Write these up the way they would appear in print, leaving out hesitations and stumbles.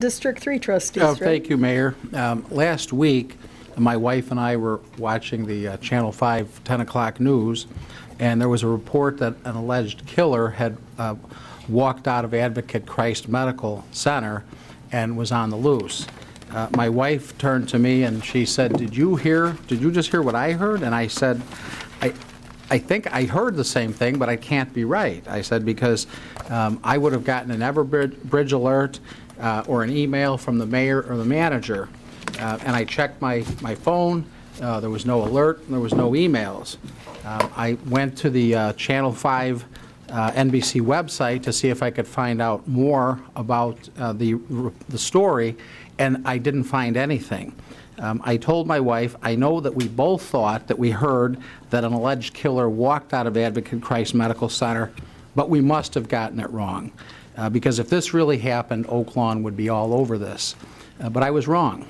District 3 trustees, Oh, right? thank you, Mayor. Last week, my wife and I were watching the Channel 5 10 o'clock news, and there was a report that an alleged killer had walked out of Advocate Christ Medical Center and was on the loose. My wife turned to me and she said, did you just hear what I heard? And I said, I think I heard the same thing, but I can't be right. I said, because I would have gotten an Everbridge alert or an email from the mayor or the manager, and I checked my phone. There was no alert, and there was no emails. I went to the Channel 5 NBC website to see if I could find out more about the story, and I didn't find anything. I told my wife, I know that we both thought that we heard that an alleged killer walked out of Advocate Christ Medical Center, but we must have gotten it wrong. Because if this really happened, Oak Lawn would be all over this. But I was wrong.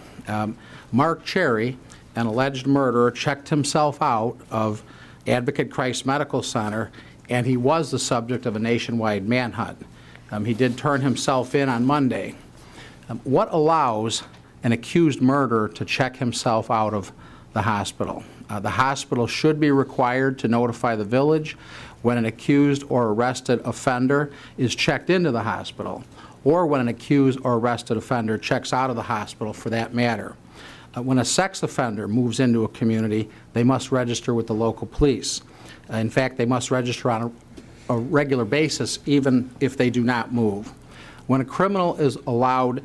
Mark Cherry, an alleged murderer, checked himself out of Advocate Christ Medical Center, and he was the subject of a nationwide manhunt. He did turn himself in on Monday. What allows an accused murderer to check himself out of the hospital? The hospital should be required to notify the village when an accused or arrested offender is checked into the hospital, or when an accused or arrested offender checks out of the hospital for that matter. When a sex offender moves into a community, they must register with the local police. In fact, they must register on a regular basis even if they do not move. When a criminal is allowed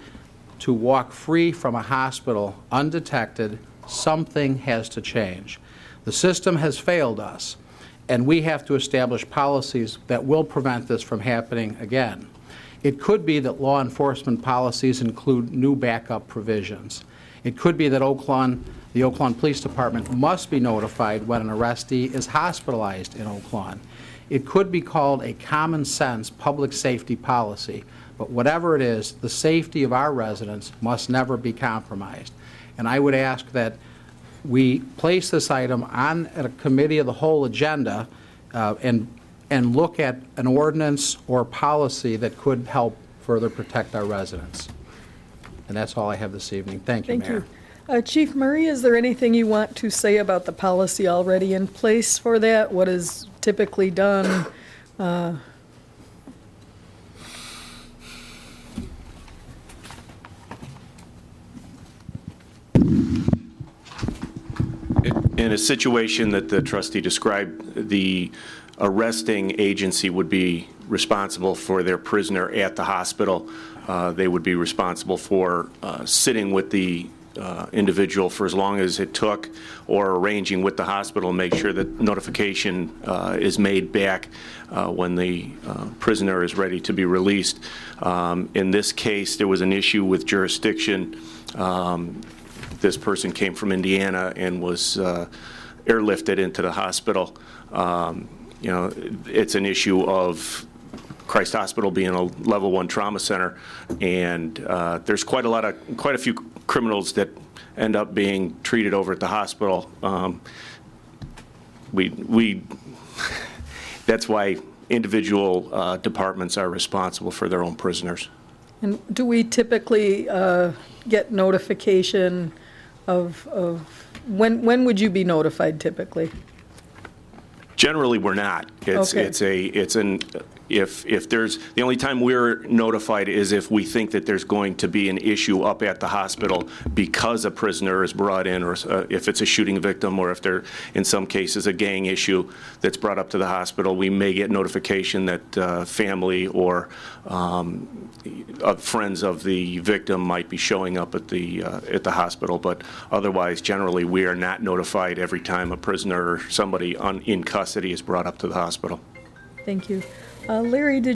to walk free from a hospital undetected, something has to change. The system has failed us, and we have to establish policies that will prevent this from happening again. It could be that law enforcement policies include new backup provisions. It could be that the Oak Lawn Police Department must be notified when an arrestee is hospitalized in Oak Lawn. It could be called a common sense public safety policy, but whatever it is, the safety of our residents must never be compromised. And I would ask that we place this item on a committee of the whole agenda and look at an ordinance or policy that could help further protect our residents. And that's all I have this evening. Thank you, Mayor. Thank you. Chief Murray, is there anything you want to say about the policy already in place for that? What is typically done? In a situation that the trustee described, the arresting agency would be responsible for their prisoner at the hospital. They would be responsible for sitting with the individual for as long as it took, or arranging with the hospital to make sure that notification is made back when the prisoner is ready to be released. In this case, there was an issue with jurisdiction. This person came from Indiana and was airlifted into the hospital. You know, it's an issue of Christ Hospital being a level 1 trauma center, and there's quite a few criminals that end up being treated over at the hospital. That's why individual departments are responsible for their own prisoners. And do we typically get notification of when would you be notified typically? Generally, we're not. If there's, the only time we're notified is if we think that there's going to be an issue up at the hospital because a prisoner is brought in, or if it's a shooting victim, or if there, in some cases, a gang issue that's brought up to the hospital, we may get notification that family or friends of the victim might be showing up at the hospital. But otherwise, generally, we are not notified every time a prisoner or somebody in custody is brought up to the hospital. Thank you. Larry, did